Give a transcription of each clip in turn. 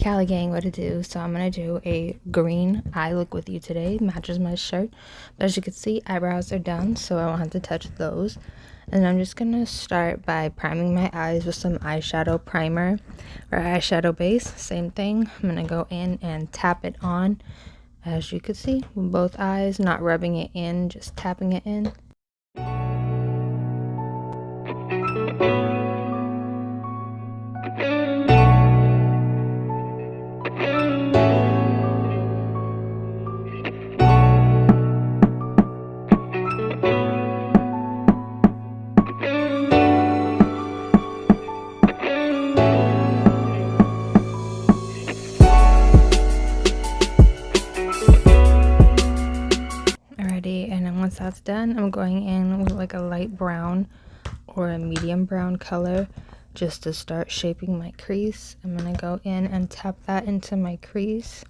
Cali gang, what to do? So I'm gonna do a green eye look with you today. Matches my shirt, but as you can see, eyebrows are done, so I won't have to touch those. And I'm just gonna start by priming my eyes with some eyeshadow primer or eyeshadow base. Same thing. I'm gonna go in and tap it on, as you can see, with both eyes, not rubbing it in, just tapping it in. And then once that's done, I'm going in with like a light brown or a medium brown color just to start shaping my crease. I'm gonna go in and tap that into my crease.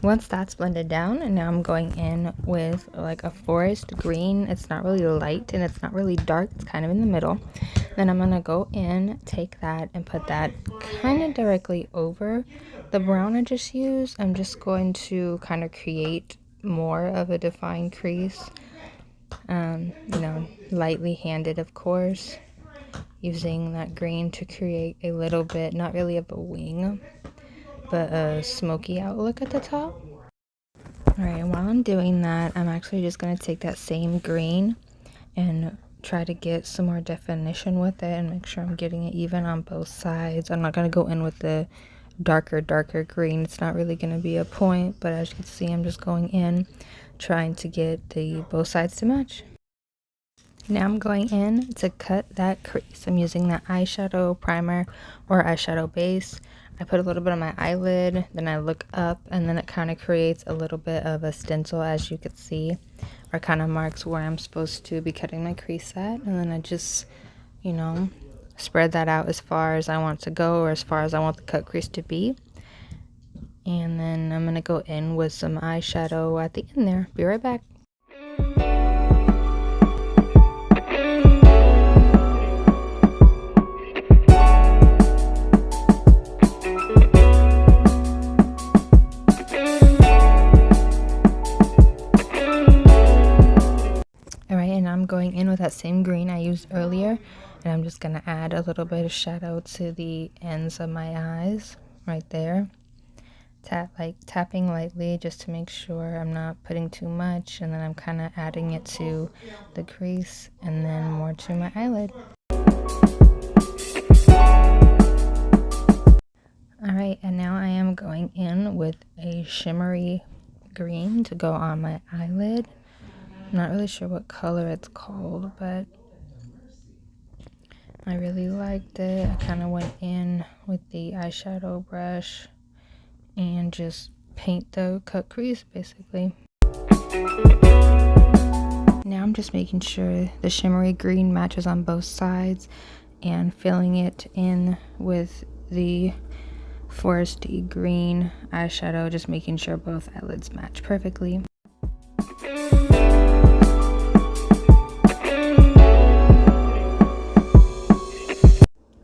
Once that's blended down, and now I'm going in with like a forest green. It's not really light and it's not really dark, it's kind of in the middle. Then I'm gonna go in, take that and put that kind of directly over the brown I just used. I'm just going to kind of create more of a defined crease, you know, lightly handed, of course, using that green to create a little bit, not really of a wing, but a smoky outlook at the top. Alright, and while I'm doing that, I'm actually just going to take that same green and try to get some more definition with it and make sure I'm getting it even on both sides. I'm not going to go in with the darker green. It's not really going to be a point, but as you can see, I'm just going in trying to get the both sides to match. Now I'm going in to cut that crease. I'm using that eyeshadow primer or eyeshadow base. I put a little bit on my eyelid, then I look up, and then it kind of creates a little bit of a stencil, as you can see, or kind of marks where I'm supposed to be cutting my crease at. And then I just, you know, spread that out as far as I want it to go, or as far as I want the cut crease to be. And then I'm going to go in with some eyeshadow at the end there. Be right back. I'm going in with that same green I used earlier, and I'm just going to add a little bit of shadow to the ends of my eyes right there. Tapping lightly just to make sure I'm not putting too much, and then I'm kind of adding it to the crease and then more to my eyelid. Alright, and now I am going in with a shimmery green to go on my eyelid. I'm not really sure what color it's called, but I really liked it. I kind of went in with the eyeshadow brush and just paint the cut crease, basically. Now I'm just making sure the shimmery green matches on both sides and filling it in with the foresty green eyeshadow, just making sure both eyelids match perfectly.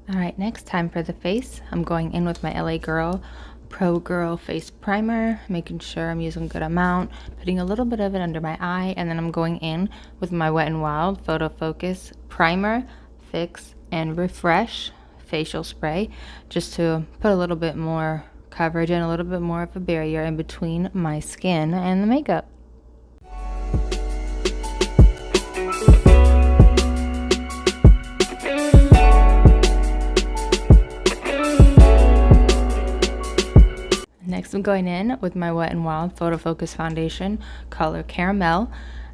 Alright, next time for the face, I'm going in with my LA Girl Pro Girl Face Primer, making sure I'm using a good amount, putting a little bit of it under my eye, and then I'm going in with my Wet n Wild Photo Focus Primer, Fix, and Refresh facial spray, just to put a little bit more coverage and a little bit more of a barrier in between my skin and the makeup. Next, I'm going in with my Wet n Wild Photo Focus Foundation, color Caramel,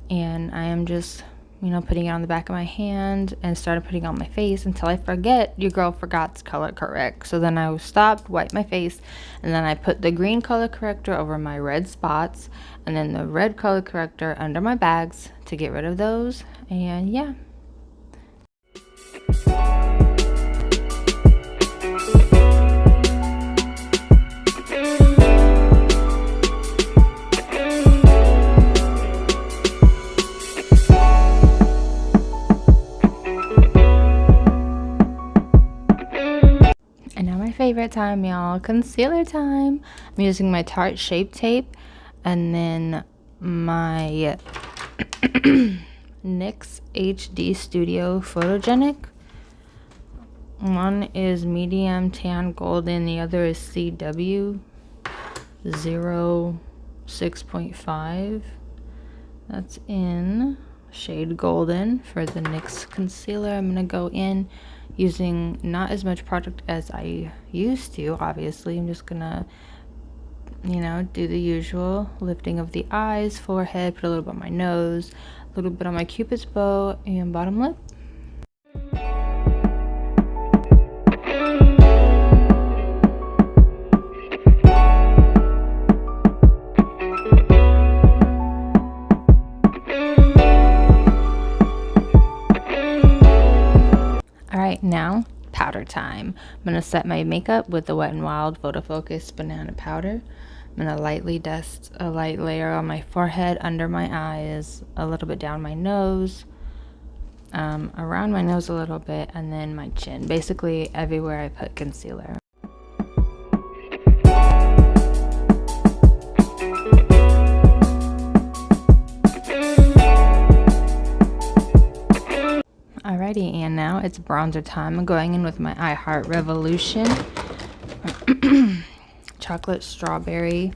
and I am just you know, putting it on the back of my hand and started putting it on my face until I forget. Your girl forgot to color correct. So then I stopped, wiped my face, and then I put the green color corrector over my red spots and then the red color corrector under my bags to get rid of those. And yeah. Favorite time, y'all, concealer time. I'm using my Tarte Shape Tape and then my NYX HD Studio Photogenic. One is medium tan golden, the other is CW 06.5. That's in shade golden for the NYX concealer. I'm gonna go in using not as much product as I used to, obviously. I'm just gonna, you know, do the usual lifting of the eyes, forehead, put a little bit on my nose, a little bit on my cupid's bow and bottom lip. Now powder time. I'm gonna set my makeup with the Wet n Wild Photo Focus banana powder. I'm gonna lightly dust a light layer on my forehead, under my eyes, a little bit down my nose, around my nose a little bit, and then my chin, basically everywhere I put concealer. Alrighty, and now it's bronzer time. I'm going in with my I Heart Revolution chocolate strawberry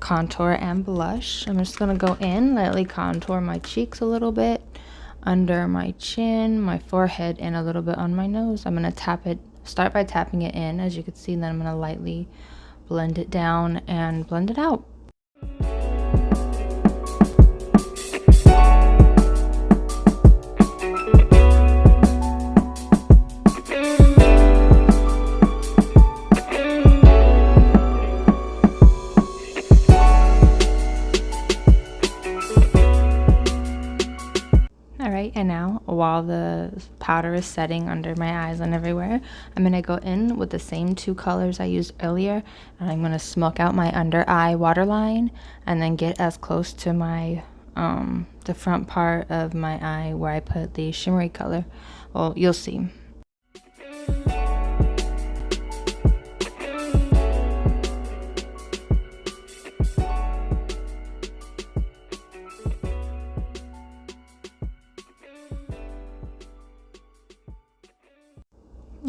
contour and blush. I'm just gonna go in, lightly contour my cheeks a little bit, under my chin, my forehead, and a little bit on my nose. I'm gonna start by tapping it in, as you can see, and then I'm gonna lightly blend it down and blend it out. And now, while the powder is setting under my eyes and everywhere, I'm going to go in with the same two colors I used earlier, and I'm going to smoke out my under eye waterline and then get as close to my the front part of my eye where I put the shimmery color. Well, you'll see.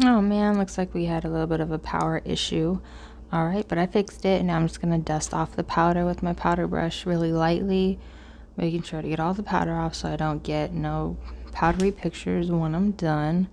Oh man, looks like we had a little bit of a power issue. Alright, but I fixed it, and now I'm just going to dust off the powder with my powder brush really lightly, making sure to get all the powder off so I don't get no powdery pictures when I'm done.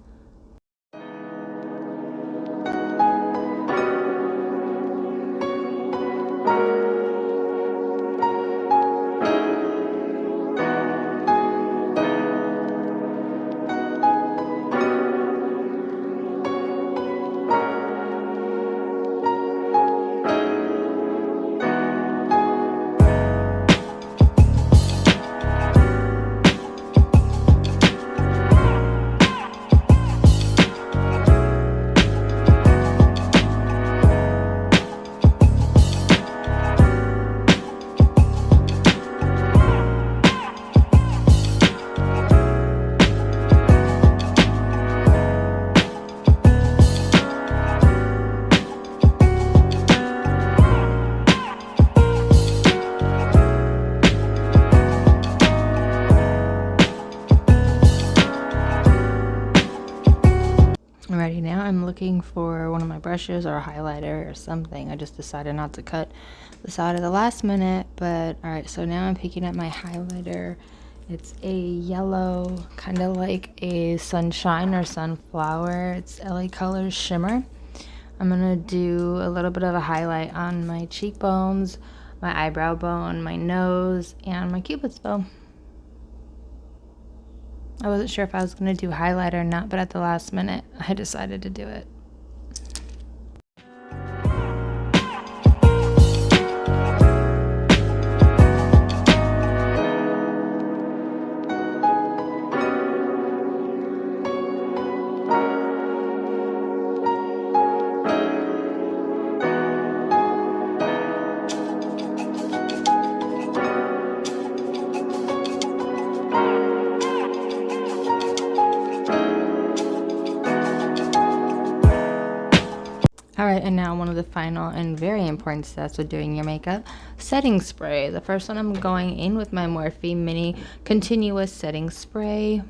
Alrighty, now I'm looking for one of my brushes or a highlighter or something. I just decided not to cut this out at the last minute, but alright, so now I'm picking up my highlighter. It's a yellow, kind of like a sunshine or sunflower. It's LA Colors Shimmer. I'm gonna do a little bit of a highlight on my cheekbones, my eyebrow bone, my nose, and my cupid's bow. I wasn't sure if I was going to do highlighter or not, but at the last minute, I decided to do it. Alright, and now one of the final and very important steps with doing your makeup, setting spray. The first one, I'm going in with my Morphe Mini Continuous Setting Spray.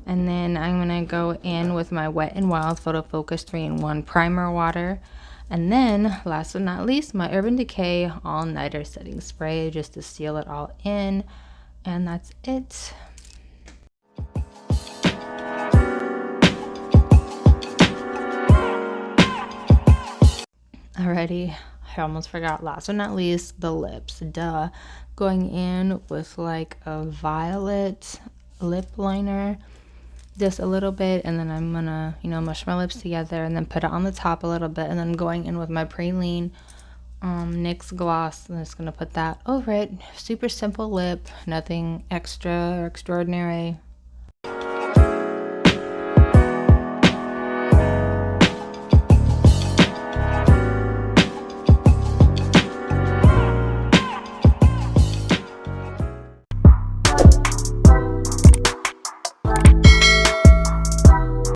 And then I'm going to go in with my Wet n Wild Photo Focus 3-in-1 Primer Water. And then, last but not least, my Urban Decay All Nighter Setting Spray, just to seal it all in. And that's it. Alrighty, I almost forgot, last but not least, the lips. Duh. Going in with like a violet lip liner, just a little bit, and then I'm gonna, mush my lips together and then put it on the top a little bit, and then going in with my Praline NYX gloss, and I'm just gonna put that over it. Super simple lip, nothing extra or extraordinary.